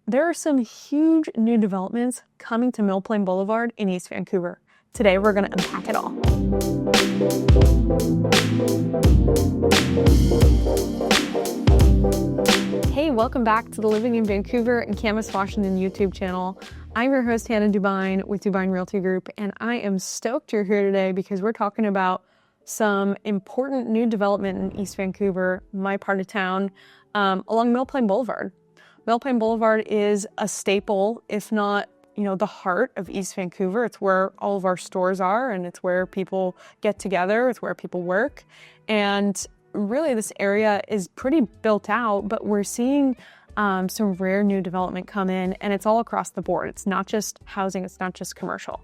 There are some huge new developments coming to Mill Plain Boulevard in East Vancouver. Today we're going to unpack it all. Hey, welcome back to the Living in Vancouver and Camas, Washington YouTube channel. I'm your host, Hannah Dubyne with Dubyne Realty Group, and I am stoked you're here today because we're talking about some important new development in East Vancouver, my part of town, along Mill Plain Boulevard. Mill Plain Boulevard is a staple, if not, the heart of East Vancouver. It's where all of our stores are, and it's where people get together. It's where people work. And really, this area is pretty built out, but we're seeing some rare new development come in, and it's all across the board. It's not just housing, it's not just commercial.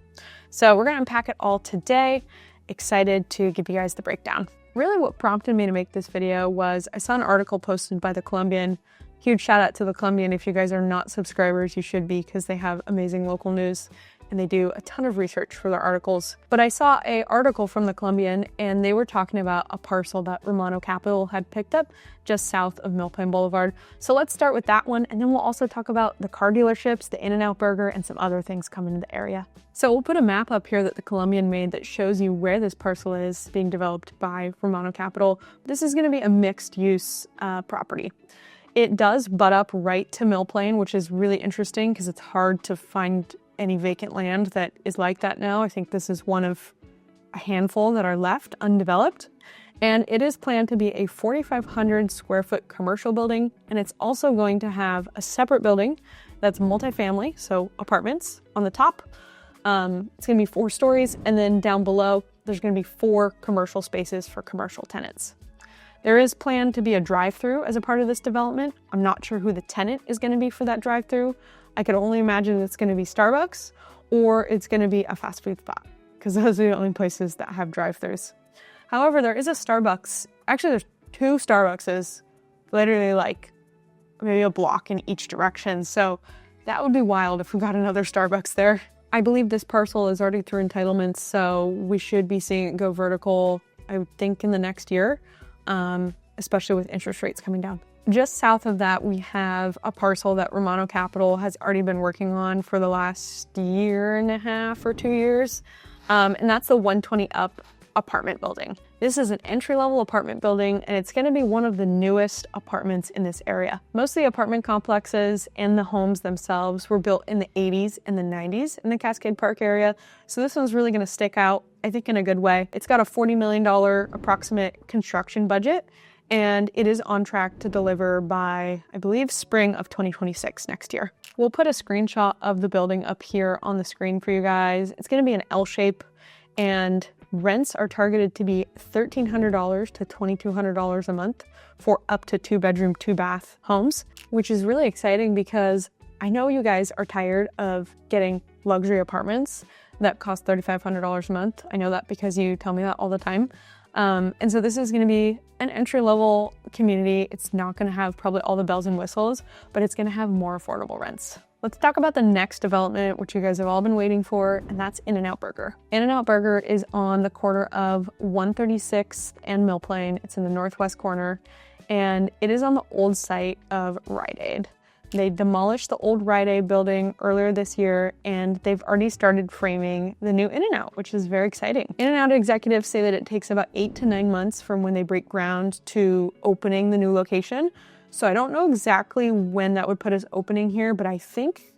So we're gonna unpack it all today. Excited to give you guys the breakdown. Really what prompted me to make this video was I saw an article posted by the Columbian. Huge shout out to the Columbian. If you guys are not subscribers, you should be, because they have amazing local news and they do a ton of research for their articles. But I saw an article from the Columbian and they were talking about a parcel that Romano Capital had picked up just south of Mill Plain Boulevard. So let's start with that one, and then we'll also talk about the car dealerships, the In-N-Out Burger, and some other things coming to the area. So we'll put a map up here that the Columbian made that shows you where this parcel is being developed by Romano Capital. This is gonna be a mixed use property. It does butt up right to Mill Plain, which is really interesting because it's hard to find any vacant land that is like that now. I think this is one of a handful that are left undeveloped. And it is planned to be a 4,500 square foot commercial building. And it's also going to have a separate building that's multifamily, so apartments on the top. It's gonna be 4 stories. And then down below, there's gonna be 4 commercial spaces for commercial tenants. There is planned to be a drive-through as a part of this development. I'm not sure who the tenant is going to be for that drive-through. I could only imagine it's going to be Starbucks or it's going to be a fast food spot, because those are the only places that have drive-throughs. However, there is a Starbucks. Actually, there's 2 Starbuckses, literally like maybe a block in each direction. So that would be wild if we got another Starbucks there. I believe this parcel is already through entitlements, so we should be seeing it go vertical, I would think, in the next year. Especially with interest rates coming down. Just south of that, we have a parcel that Romano Capital has already been working on for the last 1.5 or 2 years. And that's the 120 Up apartment building. This is an entry-level apartment building, and it's gonna be one of the newest apartments in this area. Most of the apartment complexes and the homes themselves were built in the 80s and the 90s in the Cascade Park area. So this one's really gonna stick out, I think, in a good way. It's got a $40 million approximate construction budget, and it is on track to deliver by, I believe, spring of 2026 next year. We'll put a screenshot of the building up here on the screen for you guys. It's gonna be an L shape, and rents are targeted to be $1,300 to $2,200 a month for up to 2-bedroom, 2-bath homes, which is really exciting because I know you guys are tired of getting luxury apartments that cost $3,500 a month. I know that because you tell me that all the time. And so this is gonna be an entry-level community. It's not gonna have probably all the bells and whistles, but it's gonna have more affordable rents. Let's talk about the next development, which you guys have all been waiting for, and that's In-N-Out Burger. In-N-Out Burger is on the corner of 136th and Mill Plain. It's in the northwest corner, and it is on the old site of Rite Aid. They demolished the old Rite Aid building earlier this year, and they've already started framing the new In-N-Out, which is very exciting. In-N-Out executives say that it takes about 8 to 9 months from when they break ground to opening the new location. So I don't know exactly when that would put us opening here, but I think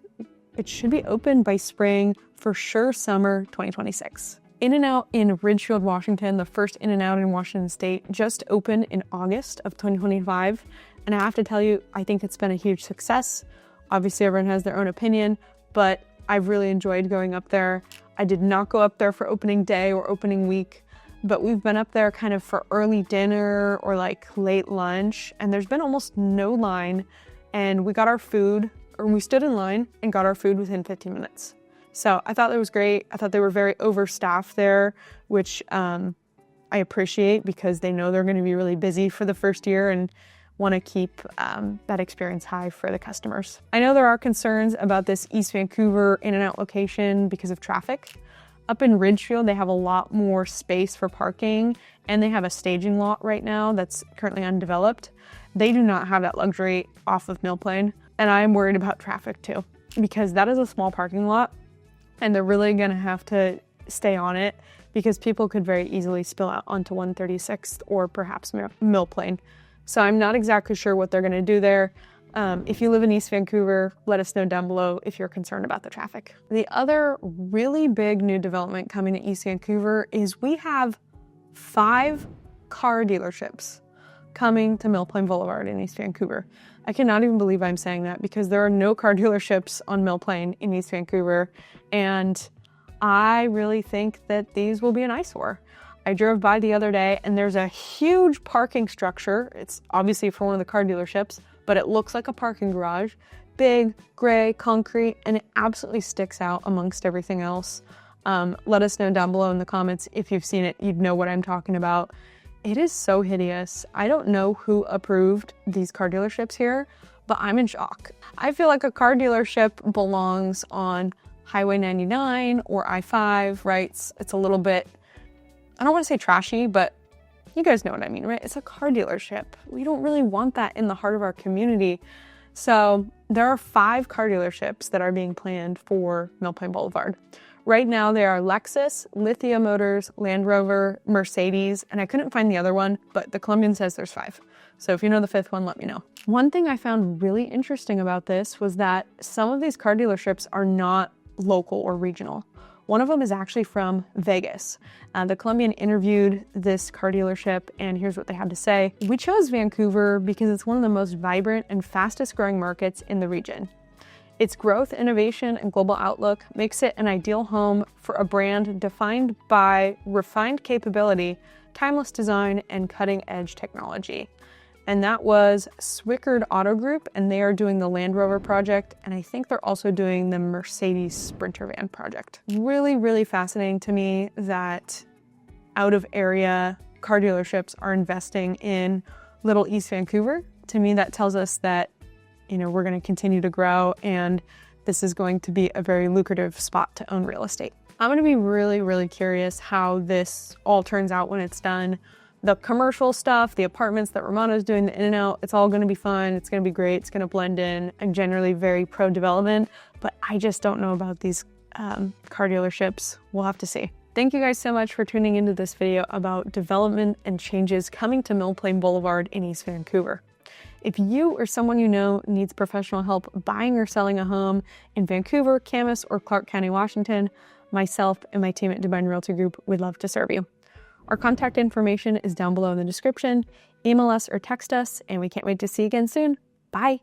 it should be open by spring, for sure summer 2026. In-N-Out in Ridgefield, Washington, the first In-N-Out in Washington State, just opened in August of 2025. And I have to tell you, I think it's been a huge success. Obviously, everyone has their own opinion, but I've really enjoyed going up there. I did not go up there for opening day or opening week, but we've been up there kind of for early dinner or like late lunch, and there's been almost no line, and we got our food, or we stood in line and got our food within 15 minutes. So I thought that was great. I thought they were very overstaffed there, which I appreciate because they know they're gonna be really busy for the first year and want to keep that experience high for the customers. I know there are concerns about this East Vancouver In-N-Out location because of traffic. Up in Ridgefield, they have a lot more space for parking, and they have a staging lot right now that's currently undeveloped. They do not have that luxury off of Mill Plain. And I'm worried about traffic too, because that is a small parking lot and they're really gonna have to stay on it because people could very easily spill out onto 136th or perhaps Mill Plain. So I'm not exactly sure what they're gonna do there. If you live in East Vancouver, let us know down below if you're concerned about the traffic. The other really big new development coming to East Vancouver is we have 5 car dealerships coming to Mill Plain Boulevard in East Vancouver. I cannot even believe I'm saying that because there are no car dealerships on Mill Plain in East Vancouver, and I really think that these will be an eyesore. I drove by the other day and there's a huge parking structure. It's obviously for one of the car dealerships, but it looks like a parking garage, big, gray, concrete, and it absolutely sticks out amongst everything else. Let us know down below in the comments if you've seen it. You'd know what I'm talking about. It is so hideous. I don't know who approved these car dealerships here, but I'm in shock. I feel like a car dealership belongs on Highway 99 or I-5, right? It's a little bit, I don't want to say trashy, but you guys know what I mean, right? It's a car dealership. We don't really want that in the heart of our community. So there are 5 car dealerships that are being planned for Mill Plain Boulevard. Right now, there are Lexus, Lithia Motors, Land Rover, Mercedes, and I couldn't find the other one, but the Columbian says there's 5. So if you know the 5th one, let me know. One thing I found really interesting about this was that some of these car dealerships are not local or regional. One of them is actually from Vegas. The Columbian interviewed this car dealership, and here's what they had to say. We chose Vancouver because it's one of the most vibrant and fastest growing markets in the region. Its growth, innovation, and global outlook makes it an ideal home for a brand defined by refined capability, timeless design, and cutting-edge technology. And that was Swickard Auto Group, and they are doing the Land Rover project, and I think they're also doing the Mercedes Sprinter van project. Really, really fascinating to me that out-of-area car dealerships are investing in little East Vancouver. To me, that tells us that we're going to continue to grow, and this is going to be a very lucrative spot to own real estate. I'm going to be really, really curious how this all turns out when it's done. The commercial stuff, the apartments that Romano's doing, the in and out, it's all going to be fun. It's going to be great. It's going to blend in. I'm generally very pro development, but I just don't know about these car dealerships. We'll have to see. Thank you guys so much for tuning into this video about development and changes coming to Mill Plain Boulevard in East Vancouver. If you or someone you know needs professional help buying or selling a home in Vancouver, Camas, or Clark County, Washington, myself and my team at Dubyne Realty Group would love to serve you. Our contact information is down below in the description. Email us or text us, and we can't wait to see you again soon. Bye.